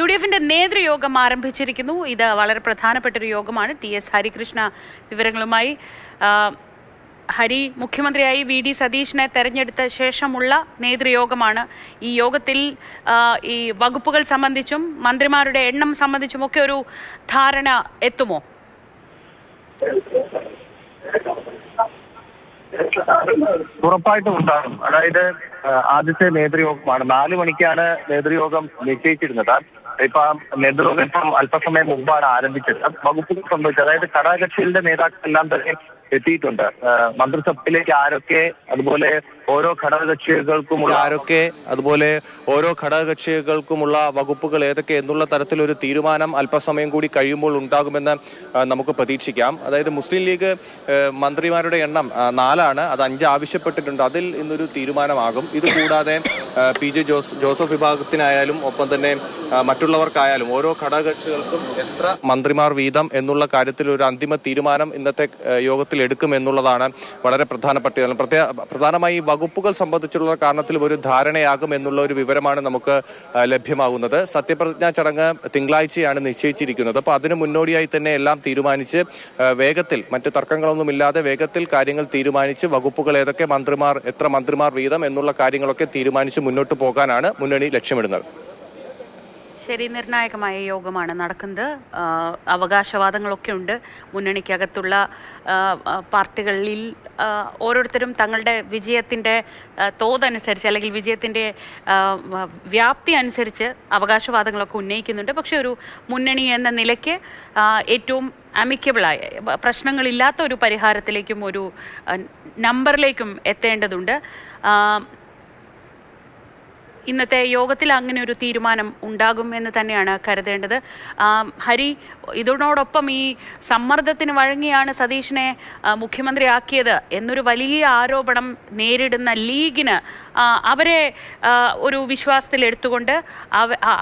UDFിന്റെ നേതൃയോഗം ആരംഭിച്ചിരിക്കുന്നു. ഇത് വളരെ പ്രധാനപ്പെട്ട ഒരു യോഗമാണ്. TS ഹരികൃഷ്ണ വിവരങ്ങളുമായി. ഹരി, മുഖ്യമന്ത്രിയായി VD സതീഷിനെ തെരഞ്ഞെടുത്ത ശേഷമുള്ള നേതൃയോഗമാണ്. ഈ യോഗത്തിൽ ഈ വകുപ്പുകൾ സംബന്ധിച്ചും മന്ത്രിമാരുടെ എണ്ണം സംബന്ധിച്ചുമൊക്കെ ഒരു ധാരണ എത്തുമോ? ഉറപ്പായിട്ടും ഉണ്ടാകും. അതായത് ആദ്യത്തെ നേതൃയോഗമാണ് 4 മണിക്കാണ് നേതൃയോഗം നിശ്ചയിച്ചിരുന്നത്. ഇപ്പം നേതൃയോഗം അല്പസമയം മുമ്പാണ് ആരംഭിച്ചത്. വകുപ്പുകൾ സംബന്ധിച്ച് അതായത് ഘടകകക്ഷികളുടെ നേതാക്കളെല്ലാം തന്നെ എത്തിയിട്ടുണ്ട്. മന്ത്രിസഭയിലേക്ക് ആരൊക്കെ, അതുപോലെ ഓരോ ഘടകകക്ഷികൾക്കുമുള്ള വകുപ്പുകൾ ഏതൊക്കെ എന്നുള്ള തരത്തിലൊരു തീരുമാനം അല്പസമയം കൂടി കഴിയുമ്പോൾ ഉണ്ടാകുമെന്ന് നമുക്ക് പ്രതീക്ഷിക്കാം. അതായത് മുസ്ലിം ലീഗ് മന്ത്രിമാരുടെ എണ്ണം 4 അത് 5 ആവശ്യപ്പെട്ടിട്ടുണ്ട്. അതിൽ ഇന്നൊരു തീരുമാനമാകും. ഇതുകൂടാതെ PJ ജോസഫ് വിഭാഗത്തിനായാലും ഒപ്പം തന്നെ മറ്റുള്ളവർക്കായാലും ഓരോ ഘടകകക്ഷികൾക്കും എത്ര മന്ത്രിമാർ വീതം എന്നുള്ള കാര്യത്തിൽ ഒരു അന്തിമ തീരുമാനം ഇന്നത്തെ യോഗത്തിൽ എടുക്കുമെന്നുള്ളതാണ് വളരെ പ്രധാനമായി വകുപ്പുകൾ സംബന്ധിച്ചുള്ള കാരണത്തിൽ ഒരു ധാരണയാകും എന്നുള്ള ഒരു വിവരമാണ് നമുക്ക് ലഭ്യമാകുന്നത്. സത്യപ്രതിജ്ഞാ ചടങ്ങ് തിങ്കളാഴ്ചയാണ് നിശ്ചയിച്ചിരിക്കുന്നത്. അപ്പോൾ അതിന് മുന്നോടിയായി തന്നെ എല്ലാം തീരുമാനിച്ച് വേഗത്തിൽ, മറ്റ് തർക്കങ്ങളൊന്നുമില്ലാതെ വേഗത്തിൽ കാര്യങ്ങൾ തീരുമാനിച്ച് വകുപ്പുകൾ ഏതൊക്കെ, എത്ര മന്ത്രിമാർ വീതം എന്നുള്ള കാര്യങ്ങളൊക്കെ തീരുമാനിച്ച് മുന്നോട്ട് പോകാനാണ് മുന്നണി ലക്ഷ്യമിടുന്നത്. ശരി, നിർണായകമായ യോഗമാണ് നടക്കുന്നത്. അവകാശവാദങ്ങളൊക്കെ ഉണ്ട്. മുന്നണിക്കകത്തുള്ള പാർട്ടികളിൽ ഓരോരുത്തരും തങ്ങളുടെ വിജയത്തിൻ്റെ തോതനുസരിച്ച് അല്ലെങ്കിൽ വിജയത്തിൻ്റെ വ്യാപ്തി അനുസരിച്ച് അവകാശവാദങ്ങളൊക്കെ ഉന്നയിക്കുന്നുണ്ട്. പക്ഷേ ഒരു മുന്നണി എന്ന നിലയ്ക്ക് ഏറ്റവും അമിക്കബിളായ, പ്രശ്നങ്ങളില്ലാത്ത ഒരു പരിഹാരത്തിലേക്കും ഒരു നമ്പറിലേക്കും എത്തേണ്ടതുണ്ട്. ഇന്നത്തെ യോഗത്തിൽ അങ്ങനെ ഒരു തീരുമാനം ഉണ്ടാകും എന്ന് തന്നെയാണ് കരുതേണ്ടത്. ഹരി, ഇതിനോടൊപ്പം ഈ സമ്മർദ്ദത്തിന് വഴങ്ങിയാണ് സതീഷിനെ മുഖ്യമന്ത്രിയാക്കിയത് എന്നൊരു വലിയ ആരോപണം നേരിടുന്ന ലീഗിന് അവരെ ഒരു വിശ്വാസത്തിൽ എടുത്തുകൊണ്ട്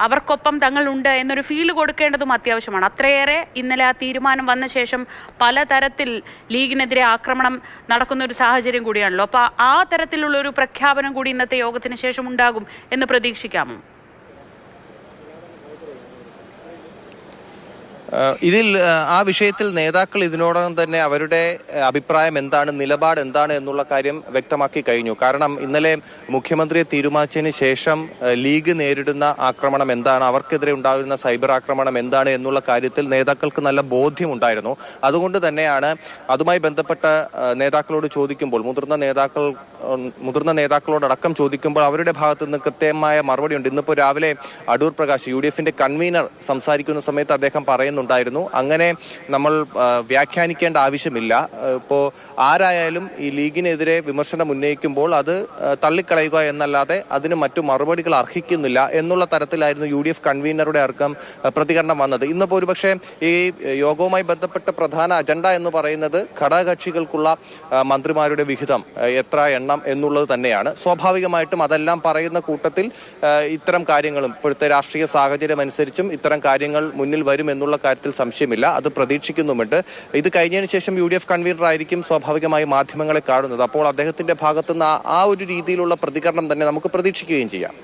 അവർക്കൊപ്പം തങ്ങളുണ്ട് എന്നൊരു ഫീൽ കൊടുക്കേണ്ടതും അത്യാവശ്യമാണ്. അത്രയേറെ ഇന്നലെ ആ തീരുമാനം വന്ന ശേഷം പലതരത്തിൽ ലീഗിനെതിരെ ആക്രമണം നടക്കുന്ന ഒരു സാഹചര്യം കൂടിയാണല്ലോ. അപ്പോൾ ആ തരത്തിലുള്ളൊരു പ്രഖ്യാപനം കൂടി ഇന്നത്തെ യോഗത്തിന് ശേഷം ഉണ്ടാകും എന്ന് പ്രതീക്ഷിക്കാമോ? ഇതിൽ ആ വിഷയത്തിൽ നേതാക്കൾ ഇതിനോടകം തന്നെ അവരുടെ അഭിപ്രായം എന്താണ്, നിലപാട് എന്താണ് എന്നുള്ള കാര്യം വ്യക്തമാക്കി കഴിഞ്ഞു. കാരണം ഇന്നലെ മുഖ്യമന്ത്രിയെ തീരുമാനിച്ചതിന് ശേഷം ലീഗ് നേരിടുന്ന ആക്രമണം എന്താണ്, അവർക്കെതിരെ ഉണ്ടാകുന്ന സൈബർ ആക്രമണം എന്താണ് എന്നുള്ള കാര്യത്തിൽ നേതാക്കൾക്ക് നല്ല ബോധ്യമുണ്ടായിരുന്നു. അതുകൊണ്ട് തന്നെയാണ് അതുമായി ബന്ധപ്പെട്ട നേതാക്കളോട് ചോദിക്കുമ്പോൾ, മുതിർന്ന നേതാക്കളോടക്കം ചോദിക്കുമ്പോൾ അവരുടെ ഭാഗത്തു നിന്ന് കൃത്യമായ മറുപടി ഉണ്ട്. ഇന്നിപ്പോൾ രാവിലെ അടൂർ പ്രകാശ്, UDFിന്റെ കൺവീനർ, സംസാരിക്കുന്ന സമയത്ത് അദ്ദേഹം പറയുന്നുണ്ടായിരുന്നു, അങ്ങനെ നമ്മൾ വ്യാഖ്യാനിക്കേണ്ട ആവശ്യമില്ല. ഇപ്പോൾ ആരായാലും ഈ ലീഗിനെതിരെ വിമർശനം ഉന്നയിക്കുമ്പോൾ അത് തള്ളിക്കളയുക എന്നല്ലാതെ അതിന് മറ്റു മറുപടികൾ അർഹിക്കുന്നില്ല എന്നുള്ള തരത്തിലായിരുന്നു UDF കൺവീനറുടെ അടക്കം പ്രതികരണം വന്നത്. ഇന്നിപ്പോൾ ഒരുപക്ഷെ ഈ യോഗവുമായി ബന്ധപ്പെട്ട പ്രധാന അജണ്ട എന്ന് പറയുന്നത് ഘടകകക്ഷികൾക്കുള്ള മന്ത്രിമാരുടെ വിഹിതം എത്ര എണ്ണം എന്നുള്ളത് തന്നെയാണ്. സ്വാഭാവികമായിട്ടും അതെല്ലാം പറയുന്ന കൂട്ടത്തിൽ ഇത്തരം കാര്യങ്ങളും ഇപ്പോഴത്തെ രാഷ്ട്രീയ സാഹചര്യം അനുസരിച്ചും ഇത്തരം കാര്യങ്ങൾ മുന്നിൽ വരും എന്നുള്ള കാര്യത്തിൽ സംശയമില്ല. അത് പ്രതീക്ഷിക്കുന്നുമുണ്ട്. ഇത് കഴിഞ്ഞതിന് ശേഷം UDF കൺവീനർ ആയിരിക്കും സ്വാഭാവികമായി മാധ്യമങ്ങളെ കാണുന്നത്. അപ്പോൾ അദ്ദേഹത്തിന്റെ ഭാഗത്തുനിന്ന് ആ ഒരു രീതിയിലുള്ള പ്രതികരണം തന്നെ നമുക്ക് പ്രതീക്ഷിക്കുകയും ചെയ്യാം.